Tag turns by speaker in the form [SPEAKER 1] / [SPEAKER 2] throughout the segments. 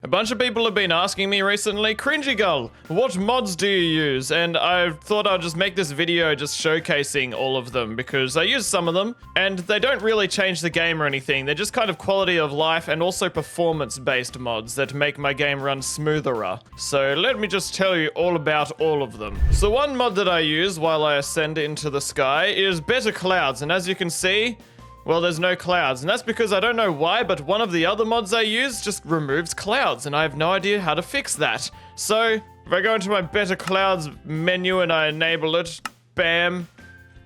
[SPEAKER 1] A bunch of people have been asking me recently, CringyGull, what mods do you use? And I thought I'd just make this video just showcasing all of them because I use some of them and they don't really change the game or anything. They're just kind of quality of life and also performance-based mods that make my game run smoother. So let me just tell you all about all of them. So one mod that I use while I ascend into the sky is better clouds, and as you can see, well, there's no clouds, and that's because I don't know why, but one of the other mods I use just removes clouds, and I have no idea how to fix that. So, if I go into my Better Clouds menu and I enable it, bam,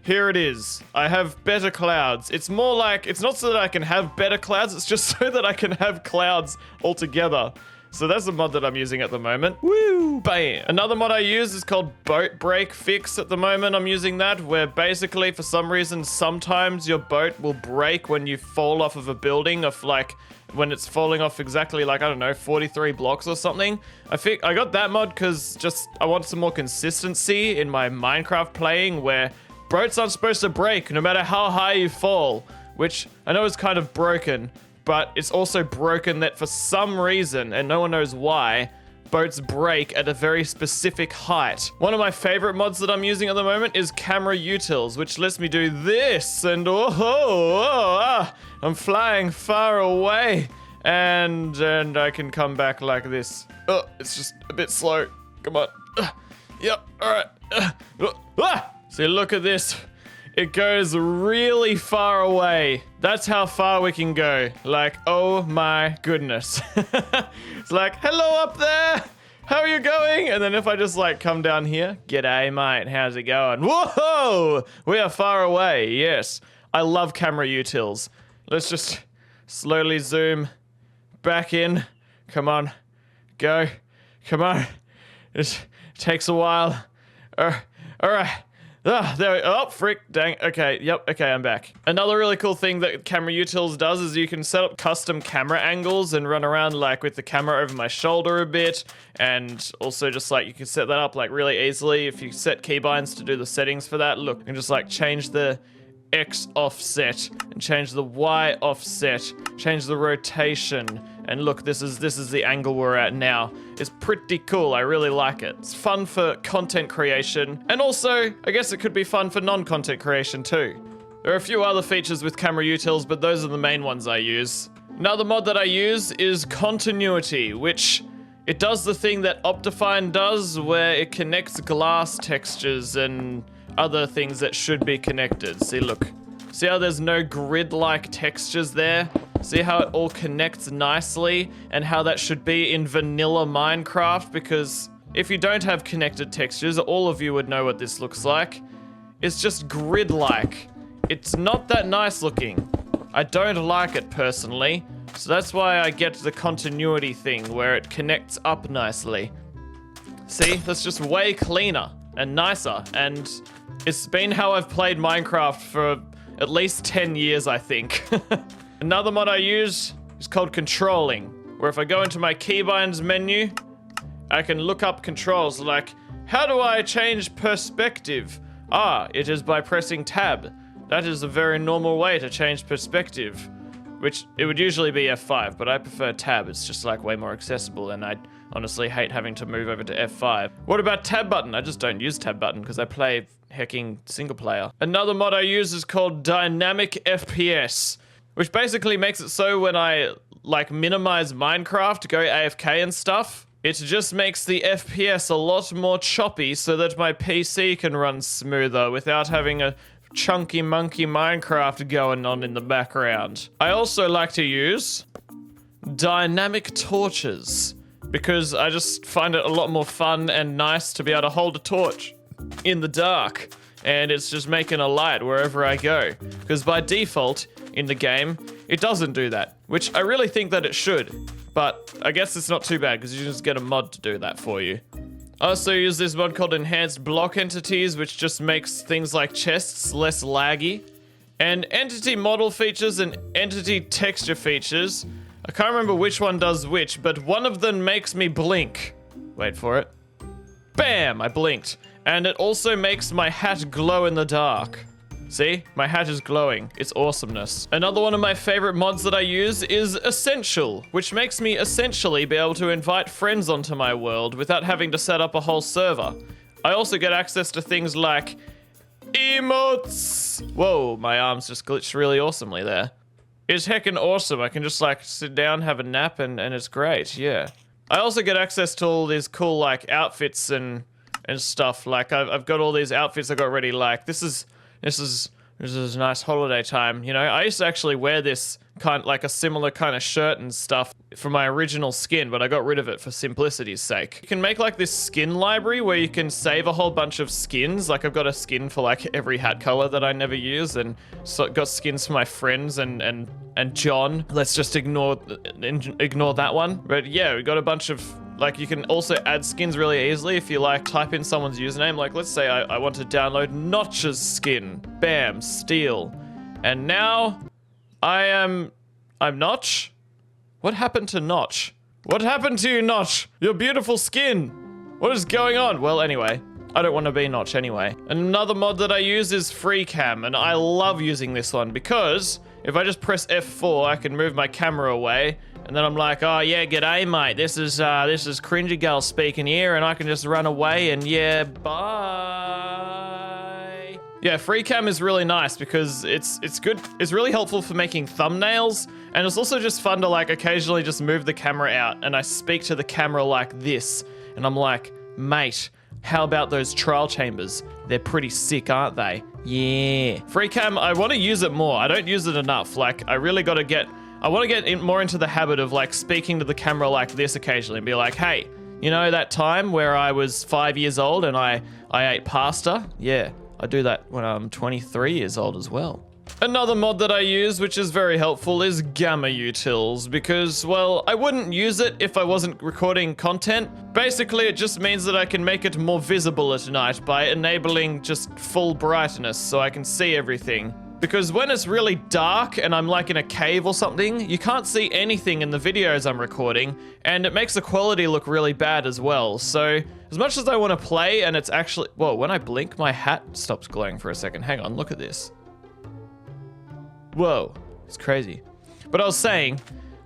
[SPEAKER 1] here it is. I have better clouds. It's more like, it's not so that I can have better clouds, it's just so that I can have clouds altogether. So that's the mod that I'm using at the moment. Woo! Bam! Another mod I use is called Boat Break Fix. At the moment I'm using that, where basically for some reason sometimes your boat will break when you fall off of a building, of like when it's falling off exactly like, I don't know, 43 blocks or something. I got that mod because just I want some more consistency in my Minecraft playing, where boats aren't supposed to break no matter how high you fall, which I know is kind of broken. But it's also broken that for some reason, and no one knows why, boats break at a very specific height. One of my favorite mods that I'm using at the moment is CameraUtils, which lets me do this, and I'm flying far away, and I can come back like this. Oh, it's just a bit slow. Come on. Yep, alright. See, look at this. It goes really far away. That's how far we can go. Like, oh my goodness. It's like, hello up there. How are you going? And then if I just like come down here, g'day mate, how's it going? Whoa, we are far away. Yes, I love CameraUtils. Let's just slowly zoom back in. Come on, go. Come on. It takes a while. All right. Oh, frick, dang, okay, yep, okay, I'm back. Another really cool thing that CameraUtils does is you can set up custom camera angles and run around like with the camera over my shoulder a bit, and also just like you can set that up like really easily if you set keybinds to do the settings for that. Look, you can just like change the X offset and change the Y offset, change the rotation, and look, this is the angle we're at now. It's pretty cool, I really like it. It's fun for content creation, and also, I guess it could be fun for non-content creation too. There are a few other features with CameraUtils, but those are the main ones I use. Another mod that I use is Continuity, which it does the thing that Optifine does, where it connects glass textures and other things that should be connected. See, look. See how there's no grid-like textures there? See how it all connects nicely, and how that should be in vanilla Minecraft? Because if you don't have connected textures, all of you would know what this looks like. It's just grid-like. It's not that nice looking. I don't like it personally, so that's why I get the continuity thing, where it connects up nicely. See, that's just way cleaner and nicer, and it's been how I've played Minecraft for at least 10 years, I think. Another mod I use is called Controlling, where if I go into my keybinds menu, I can look up controls like, how do I change perspective? Ah, it is by pressing tab. That is a very normal way to change perspective, which it would usually be F5, but I prefer tab. It's just like way more accessible, and I honestly hate having to move over to F5. What about tab button? I just don't use tab button because I play hecking single player. Another mod I use is called Dynamic FPS, which basically makes it so when I like minimize Minecraft, go AFK and stuff, it just makes the FPS a lot more choppy so that my PC can run smoother without having a chunky monkey Minecraft going on in the background. I also like to use dynamic torches because I just find it a lot more fun and nice to be able to hold a torch in the dark, and it's just making a light wherever I go, because by default in the game it doesn't do that, which I really think that it should, but I guess it's not too bad because you just get a mod to do that for you. I also use this mod called Enhanced Block Entities, which just makes things like chests less laggy, and entity model features and entity texture features. I can't remember which one does which, but one of them makes me blink. Wait for it. Bam! I blinked. And it also makes my hat glow in the dark. See? My hat is glowing. It's awesomeness. Another one of my favorite mods that I use is Essential, which makes me essentially be able to invite friends onto my world without having to set up a whole server. I also get access to things like emotes. Whoa, my arms just glitched really awesomely there. It's heckin' awesome. I can just like sit down, have a nap, and it's great, yeah. I also get access to all these cool like outfits and stuff. Like I've got all these outfits I got ready. Like this is nice holiday time, you know. I used to actually wear this like a similar kind of shirt and stuff for my original skin, but I got rid of it for simplicity's sake. You can make like this skin library where you can save a whole bunch of skins. Like I've got a skin for like every hat color that I never use, and so got skins for my friends and John. Let's just ignore that one. But yeah, we got a bunch of, like, you can also add skins really easily if you like type in someone's username. Like let's say I want to download Notch's skin. Bam, steal. And now I'm Notch? What happened to Notch? What happened to you, Notch? Your beautiful skin. What is going on? Well, anyway, I don't want to be Notch anyway. Another mod that I use is FreeCam, and I love using this one because if I just press F4, I can move my camera away, and then I'm like, oh yeah, g'day mate. This is CringyGull speaking here, and I can just run away and yeah, bye. Yeah, FreeCam is really nice because it's good. It's really helpful for making thumbnails, and it's also just fun to like occasionally just move the camera out and I speak to the camera like this, and I'm like, mate, how about those trial chambers? They're pretty sick, aren't they? Yeah. FreeCam, I want to use it more. I don't use it enough. Like, I really got to get, I want to get more into the habit of like speaking to the camera like this occasionally and be like, hey, you know that time where I was 5 years old and I ate pasta? Yeah. I do that when I'm 23 years old as well. Another mod that I use, which is very helpful, is CameraUtils, because, well, I wouldn't use it if I wasn't recording content. Basically, it just means that I can make it more visible at night by enabling just full brightness so I can see everything. Because when it's really dark and I'm like in a cave or something, you can't see anything in the videos I'm recording, and it makes the quality look really bad as well. So as much as I want to play and it's actually, whoa, when I blink, my hat stops glowing for a second. Hang on, look at this. Whoa, it's crazy. But I was saying,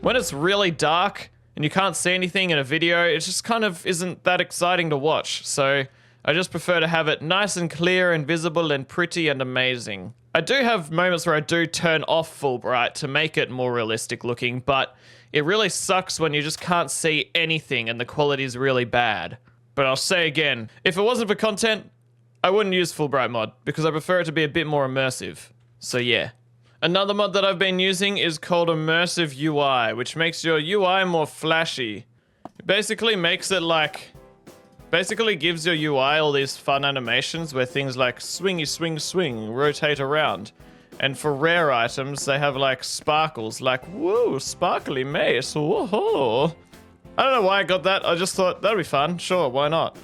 [SPEAKER 1] when it's really dark and you can't see anything in a video, it just kind of isn't that exciting to watch. So I just prefer to have it nice and clear and visible and pretty and amazing. I do have moments where I do turn off full bright to make it more realistic looking, but it really sucks when you just can't see anything and the quality is really bad. But I'll say again, if it wasn't for content, I wouldn't use full bright mod because I prefer it to be a bit more immersive. So yeah. Another mod that I've been using is called Immersive UI, which makes your UI more flashy. It basically makes it like, basically gives your UI all these fun animations where things like swingy, swing, swing, rotate around. And for rare items, they have like sparkles, like, whoa, sparkly mace, whoa. I don't know why I got that, I just thought that'd be fun, sure, why not?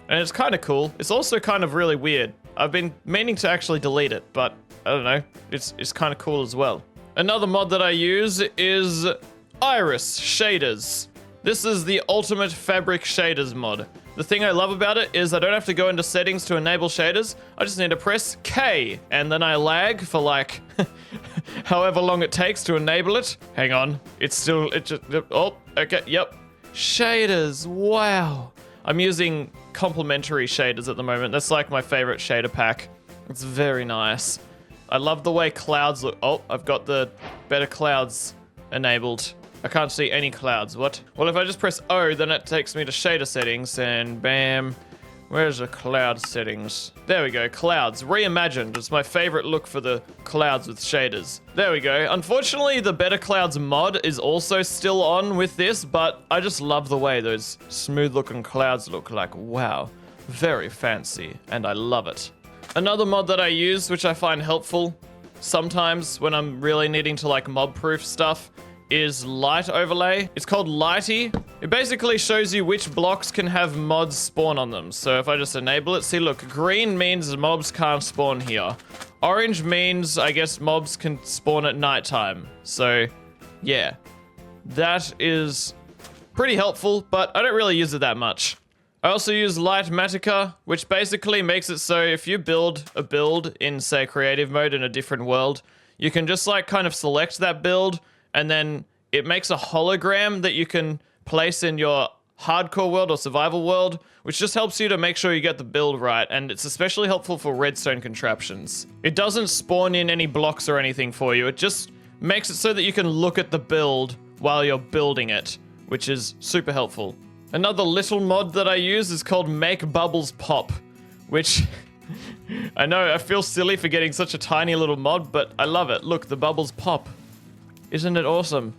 [SPEAKER 1] And it's kind of cool. It's also kind of really weird. I've been meaning to actually delete it, but I don't know, it's kind of cool as well. Another mod that I use is Iris Shaders. This is the ultimate fabric shaders mod. The thing I love about it is I don't have to go into settings to enable shaders. I just need to press K, and then I lag for like however long it takes to enable it. Hang on, oh, okay, yep. Shaders, wow. I'm using complementary shaders at the moment. That's like my favorite shader pack. It's very nice. I love the way clouds look. Oh, I've got the better clouds enabled. I can't see any clouds. What? Well, if I just press O, then it takes me to shader settings, and bam. Where's the cloud settings? There we go, clouds. Reimagined. It's my favorite look for the clouds with shaders. There we go. Unfortunately, the Better Clouds mod is also still on with this, but I just love the way those smooth looking clouds look. Like, wow. Very fancy, and I love it. Another mod that I use, which I find helpful sometimes when I'm really needing to like mob-proof stuff, is Light Overlay. It's called Lighty. It basically shows you which blocks can have mods spawn on them. So if I just enable it, see, look, green means mobs can't spawn here. Orange means, I guess, mobs can spawn at nighttime. So, yeah. That is pretty helpful, but I don't really use it that much. I also use LightMAA, which basically makes it so if you build a build in, say, creative mode in a different world, you can just like kind of select that build and then it makes a hologram that you can place in your hardcore world or survival world, which just helps you to make sure you get the build right, and it's especially helpful for redstone contraptions. It doesn't spawn in any blocks or anything for you, it just makes it so that you can look at the build while you're building it, which is super helpful. Another little mod that I use is called Make Bubbles Pop, which I know I feel silly for getting such a tiny little mod, but I love it. Look, the bubbles pop. Isn't it awesome?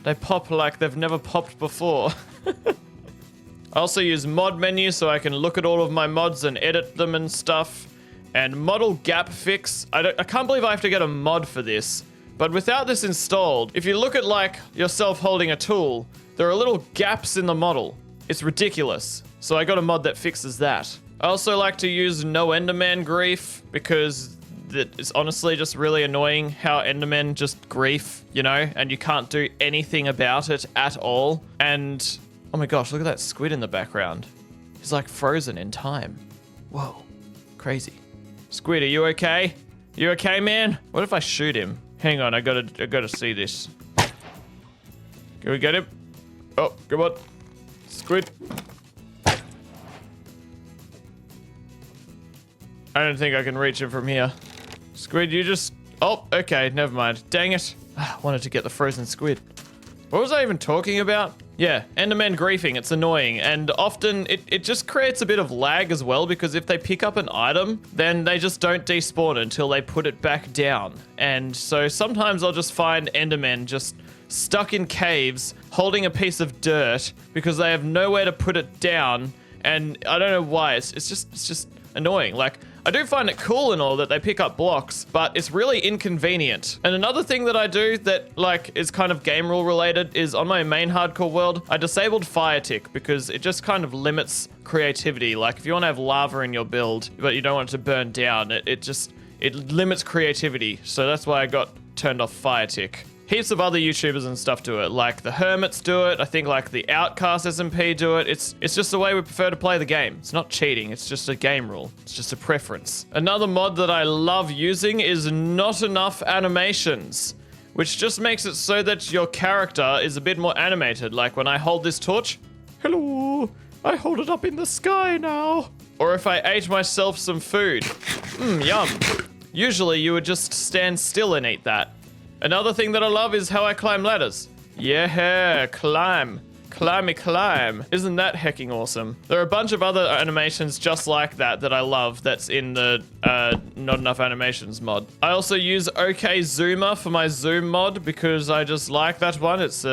[SPEAKER 1] They pop like they've never popped before. I also use mod menu so I can look at all of my mods and edit them and stuff. And model gap fix. I can't believe I have to get a mod for this. But without this installed, if you look at like yourself holding a tool, there are little gaps in the model. It's ridiculous. So I got a mod that fixes that. I also like to use no Enderman grief because it's honestly just really annoying how Endermen just grief, you know, and you can't do anything about it at all. And oh my gosh, look at that squid in the background. He's like frozen in time. Whoa, crazy. Squid, are you okay? You okay, man? What if I shoot him? Hang on, I gotta see this. Can we get him? Oh, come on. Squid. I don't think I can reach him from here. Squid, you just... Oh, okay, never mind. Dang it. I wanted to get the frozen squid. What was I even talking about? Yeah, Enderman griefing, it's annoying, and often it just creates a bit of lag as well, because if they pick up an item, then they just don't despawn until they put it back down. And so sometimes I'll just find Endermen just stuck in caves, holding a piece of dirt, because they have nowhere to put it down, and I don't know why, it's just annoying. Like, I do find it cool and all that they pick up blocks, but it's really inconvenient. And another thing that I do that like is kind of game rule related is on my main hardcore world, I disabled fire tick because it just kind of limits creativity. Like if you want to have lava in your build, but you don't want it to burn down, it limits creativity. So that's why I got turned off fire tick. Heaps of other YouTubers and stuff do it, like the Hermits do it, I think like the Outcast SMP do it. It's just the way we prefer to play the game. It's not cheating, it's just a game rule. It's just a preference. Another mod that I love using is Not Enough Animations, which just makes it so that your character is a bit more animated. Like when I hold this torch, hello, I hold it up in the sky now. Or if I ate myself some food, yum. Usually you would just stand still and eat that. Another thing that I love is how I climb ladders. Yeah, climb. Climby climb. Isn't that hecking awesome? There are a bunch of other animations just like that I love that's in the Not Enough Animations mod. I also use OK Zuma for my zoom mod because I just like that one. It's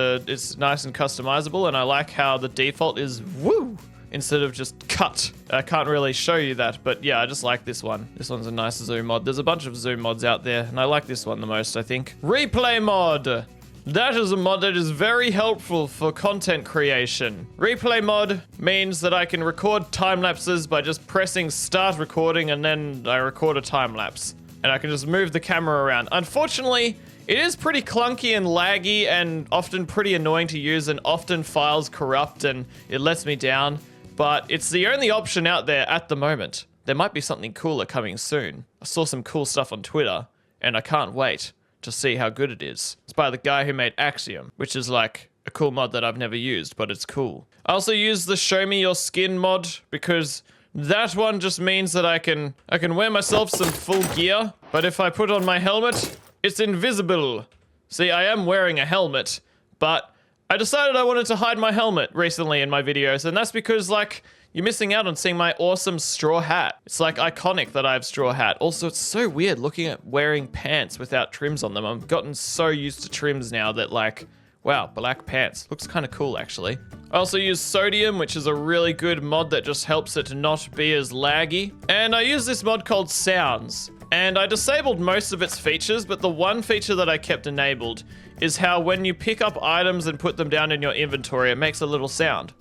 [SPEAKER 1] nice and customizable, and I like how the default is woo instead of just cut. I can't really show you that, but yeah, I just like this one. This one's a nice zoom mod. There's a bunch of zoom mods out there, and I like this one the most, I think. Replay mod. That is a mod that is very helpful for content creation. Replay mod means that I can record time lapses by just pressing start recording, and then I record a time lapse. And I can just move the camera around. Unfortunately, it is pretty clunky and laggy and often pretty annoying to use, and often files corrupt and it lets me down. But it's the only option out there at the moment. There might be something cooler coming soon. I saw some cool stuff on Twitter, and I can't wait to see how good it is. It's by the guy who made Axiom, which is like a cool mod that I've never used, but it's cool. I also use the Show Me Your Skin mod because that one just means that I can wear myself some full gear, but if I put on my helmet, it's invisible. See, I am wearing a helmet, but I decided I wanted to hide my helmet recently in my videos, and that's because, like, you're missing out on seeing my awesome straw hat. It's, like, iconic that I have straw hat. Also, it's so weird looking at wearing pants without trims on them. I've gotten so used to trims now that, like, wow, black pants. Looks kind of cool, actually. I also use Sodium, which is a really good mod that just helps it to not be as laggy. And I use this mod called Sounds. And I disabled most of its features, but the one feature that I kept enabled is how when you pick up items and put them down in your inventory, it makes a little sound.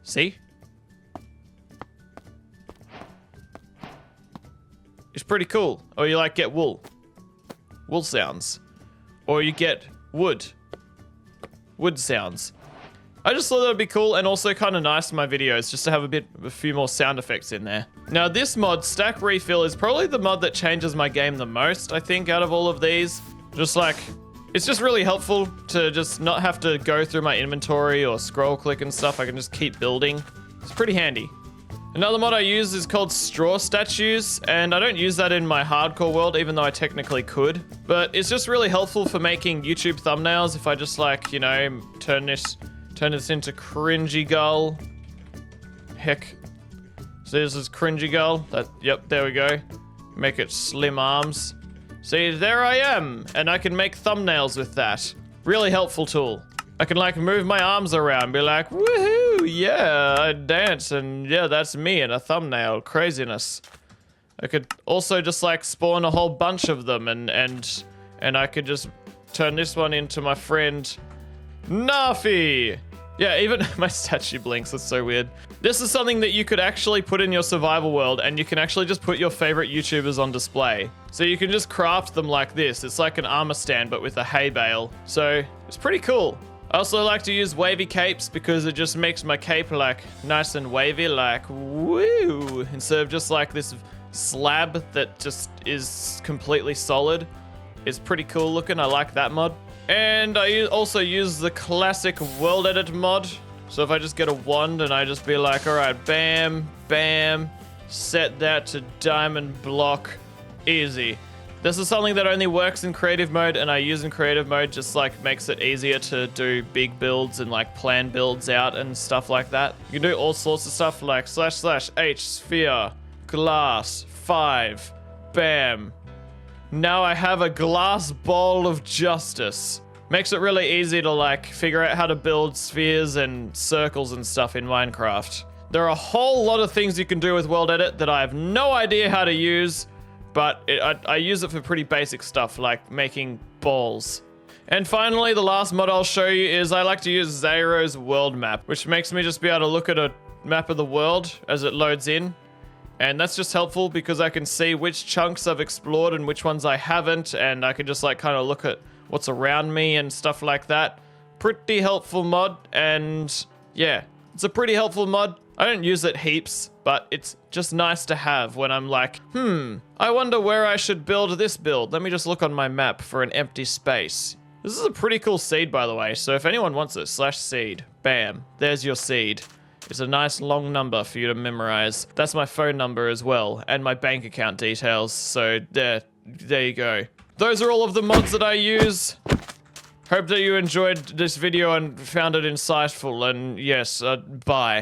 [SPEAKER 1] See? It's pretty cool. Or you like get wool. Wool sounds. Or you get wood. Wood sounds. I just thought that would be cool and also kind of nice in my videos just to have a few more sound effects in there. Now this mod, Stack Refill, is probably the mod that changes my game the most, I think, out of all of these. Just like, it's just really helpful to just not have to go through my inventory or scroll click and stuff. I can just keep building. It's pretty handy. Another mod I use is called Straw Statues, and I don't use that in my hardcore world, even though I technically could. But it's just really helpful for making YouTube thumbnails if I just like, you know, turn this into CringyGull. Heck. So this is CringyGull. Yep, there we go. Make it slim arms. See, there I am, and I can make thumbnails with that. Really helpful tool. I can like move my arms around, be like, woohoo, yeah, I dance, and yeah, that's me in a thumbnail. Craziness. I could also just like spawn a whole bunch of them, and I could just turn this one into my friend Nafi. Yeah, even my statue blinks. That's so weird. This is something that you could actually put in your survival world, and you can actually just put your favorite YouTubers on display. So you can just craft them like this. It's like an armor stand, but with a hay bale. So it's pretty cool. I also like to use wavy capes because it just makes my cape like nice and wavy, like woo, instead of just like this slab that just is completely solid. It's pretty cool looking. I like that mod. And I also use the classic world edit mod. So if I just get a wand and I just be like, all right, bam, bam, set that to diamond block, easy. This is something that only works in creative mode, and I use in creative mode, just like makes it easier to do big builds and like plan builds out and stuff like that. You can do all sorts of stuff like / H sphere, glass, 5, bam. Now I have a glass ball of justice. Makes it really easy to like figure out how to build spheres and circles and stuff in Minecraft. There are a whole lot of things you can do with world edit that I have no idea how to use, but I use it for pretty basic stuff like making balls. And finally, the last mod I'll show you is I like to use Zero's world map, which makes me just be able to look at a map of the world as it loads in. And that's just helpful because I can see which chunks I've explored and which ones I haven't, and I can just like kind of look at what's around me and stuff like that. Pretty helpful mod, and yeah, it's a pretty helpful mod. I don't use it heaps, but it's just nice to have when I'm like, I wonder where I should build this build. Let me just look on my map for an empty space. This is a pretty cool seed, by the way, so if anyone wants it, /seed. Bam, there's your seed. It's a nice long number for you to memorize. That's my phone number as well, and my bank account details, so there you go. Those are all of the mods that I use. Hope that you enjoyed this video and found it insightful, and yes, bye.